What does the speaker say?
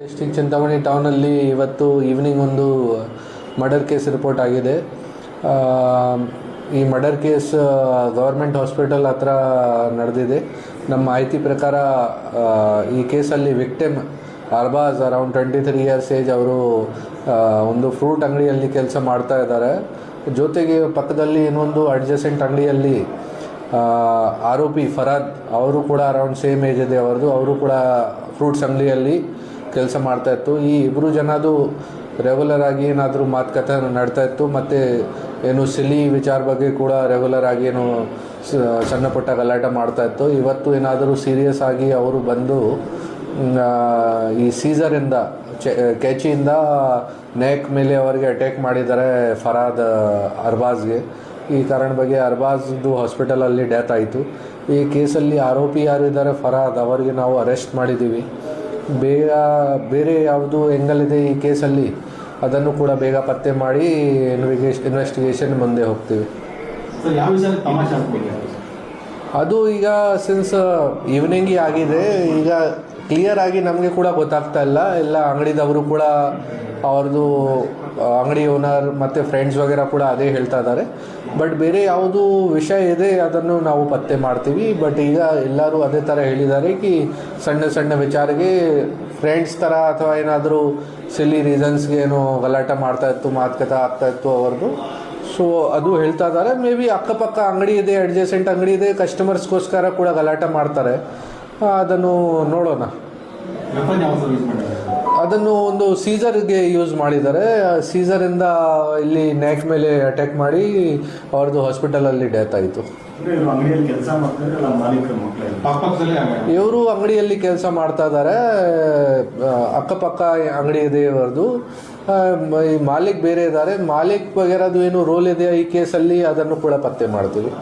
District Chintamani ಟೌನಲ್ಲಿ ಇವತ್ತು evening ಒಂದು murder case report ಆಗಿದೆ. ಈ ಮರ್ಡರ್ ಕೇಸ್ ಗೌರ್ಮೆಂಟ್ ಹಾಸ್ಪಿಟಲ್ ಹತ್ರ ನಡೆದಿದೆ. ನಮ್ಮ ಮಾಹಿತಿ ಪ್ರಕಾರ ಈ ಕೇಸಲ್ಲಿ victim Arbaaz around 23 years age ಅವರು ಒಂದು ಫ್ರೂಟ್ ಅಂಗಡಿಯಲ್ಲಿ ಕೆಲಸ ಮಾಡ್ತಾ ಇದ್ದಾರೆ. ಜೊತೆಗೆ ಪಕ್ಕದಲ್ಲಿ ಇನ್ನೊಂದು ಅಡ್ಜಸೆಂಟ್ ಅಂಗಡಿಯಲ್ಲಿ ಆರೋಪಿ ಫರಾದ್ ಅವರು ಕೂಡ ಅರೌಂಡ್ ಸೇಮ್ ಏಜ್ ಇದೆ ಅವರದು. ಅವರು ಕೂಡ ಫ್ರೂಟ್ಸ್ ಅಂಗಡಿಯಲ್ಲಿ ಕೆಲಸ ಮಾಡ್ತಾಯಿತ್ತು. ಈ ಇಬ್ಬರು ಜನದು ರೆಗ್ಯುಲರ್ ಆಗಿ ಏನಾದರೂ ಮಾತುಕತೆ ನಡ್ತಾ ಇತ್ತು. ಮತ್ತು ಏನು ಸಿಲಿ ವಿಚಾರ ಬಗ್ಗೆ ಕೂಡ ರೆಗ್ಯುಲರ್ ಆಗಿ ಏನು ಸಣ್ಣ ಪುಟ್ಟ ಗಲಾಟೆ ಮಾಡ್ತಾಯಿತ್ತು. ಇವತ್ತು ಏನಾದರೂ ಸೀರಿಯಸ್ ಆಗಿ ಅವರು ಬಂದು ಈ ಸೀಸರಿಂದ ಕೆಚಿಯಿಂದ ನೆಕ್ ಮೇಲೆ ಅವರಿಗೆ ಅಟ್ಯಾಕ್ ಮಾಡಿದ್ದಾರೆ ಫರಾದ್ ಅರ್ಬಾಜ್ಗೆ. ಈ ಕಾರಣ ಬಗ್ಗೆ ಅರ್ಬಾಜ್ದು ಹಾಸ್ಪಿಟಲಲ್ಲಿ ಡೆತ್ ಆಯಿತು. ಈ ಕೇಸಲ್ಲಿ ಆರೋಪಿ ಯಾರಿದ್ದಾರೆ ಫರಾದ್ ಅವರಿಗೆ ನಾವು ಅರೆಸ್ಟ್ ಮಾಡಿದ್ದೀವಿ. ಬೇರೆ ಯಾವುದು ಎಂಗಲ್ ಇದೆ ಈ ಕೇಸಲ್ಲಿ ಅದನ್ನು ಕೂಡ ಬೇಗ ಪತ್ತೆ ಮಾಡಿ ಇನ್ವೆಸ್ಟಿಗೇಷನ್ ಮುಂದೆ ಹೋಗ್ತೀವಿ. ಅದು ಈಗ ಸಿನ್ಸ್ ಈವ್ನಿಂಗ್ ಆಗಿದೆ, ಈಗ ಕ್ಲಿಯರ್ ಆಗಿ ನಮಗೆ ಕೂಡ ಗೊತ್ತಾಗ್ತಾ ಇಲ್ಲ. ಎಲ್ಲ ಅಂಗಡಿದವರು ಕೂಡ ಅವ್ರದ್ದು ಅಂಗಡಿ ಓನರ್ ಮತ್ತು ಫ್ರೆಂಡ್ಸ್ ವಗೇರ ಕೂಡ ಅದೇ ಹೇಳ್ತಾ ಇದ್ದಾರೆ. ಬಟ್ ಬೇರೆ ಯಾವುದು ವಿಷಯ ಇದೆ ಅದನ್ನು ನಾವು ಪತ್ತೆ ಮಾಡ್ತೀವಿ. ಬಟ್ ಈಗ ಎಲ್ಲರೂ ಅದೇ ಥರ ಹೇಳಿದ್ದಾರೆ ಕಿ ಸಣ್ಣ ಸಣ್ಣ ವಿಚಾರಕ್ಕೆ ಫ್ರೆಂಡ್ಸ್ ಥರ ಅಥವಾ ಏನಾದರೂ ಸಿಲ್ಲಿ ರೀಸನ್ಸ್ಗೆ ಏನೋ ಗಲಾಟೆ ಮಾಡ್ತಾಯಿತ್ತು, ಮಾತುಕತೆ ಆಗ್ತಾಯಿತ್ತು ಅವ್ರದ್ದು. ಸೊ ಅದು ಹೇಳ್ತಾ ಇದ್ದಾರೆ. ಮೇ ಬಿ ಅಕ್ಕಪಕ್ಕ ಅಂಗಡಿ ಇದೆ, ಅಡ್ಜಸೆಂಟ್ ಅಂಗಡಿ ಇದೆ, ಕಸ್ಟಮರ್ಸ್ಗೋಸ್ಕರ ಕೂಡ ಗಲಾಟೆ ಮಾಡ್ತಾರೆ. ಅದನ್ನು ನೋಡೋಣ. ಅದನ್ನು ಒಂದು ಸೀಸರ್ಗೆ ಯೂಸ್ ಮಾಡಿದ್ದಾರೆ. ಸೀಸರಿಂದ ಇಲ್ಲಿ ನೆಕ್ ಮೇಲೆ ಅಟ್ಯಾಕ್ ಮಾಡಿ ಅವ್ರದ್ದು ಹಾಸ್ಪಿಟಲಲ್ಲಿ ಡೆತ್ ಆಯಿತು. ಇವರು ಅಂಗಡಿಯಲ್ಲಿ ಕೆಲಸ ಮಾಡ್ತಾ ಇದ್ದಾರೆ. ಅಕ್ಕಪಕ್ಕ ಅಂಗಡಿ ಇದೆ ಇವರದು. ಈ ಮಾಲಿಕ್ ಬೇರೆ ಇದ್ದಾರೆ. ಮಾಲಿಕ್ ವಗೇರದು ಏನು ರೋಲ್ ಇದೆ ಈ ಕೇಸಲ್ಲಿ ಅದನ್ನು ಕೂಡ ಪತ್ತೆ ಮಾಡ್ತೀವಿ.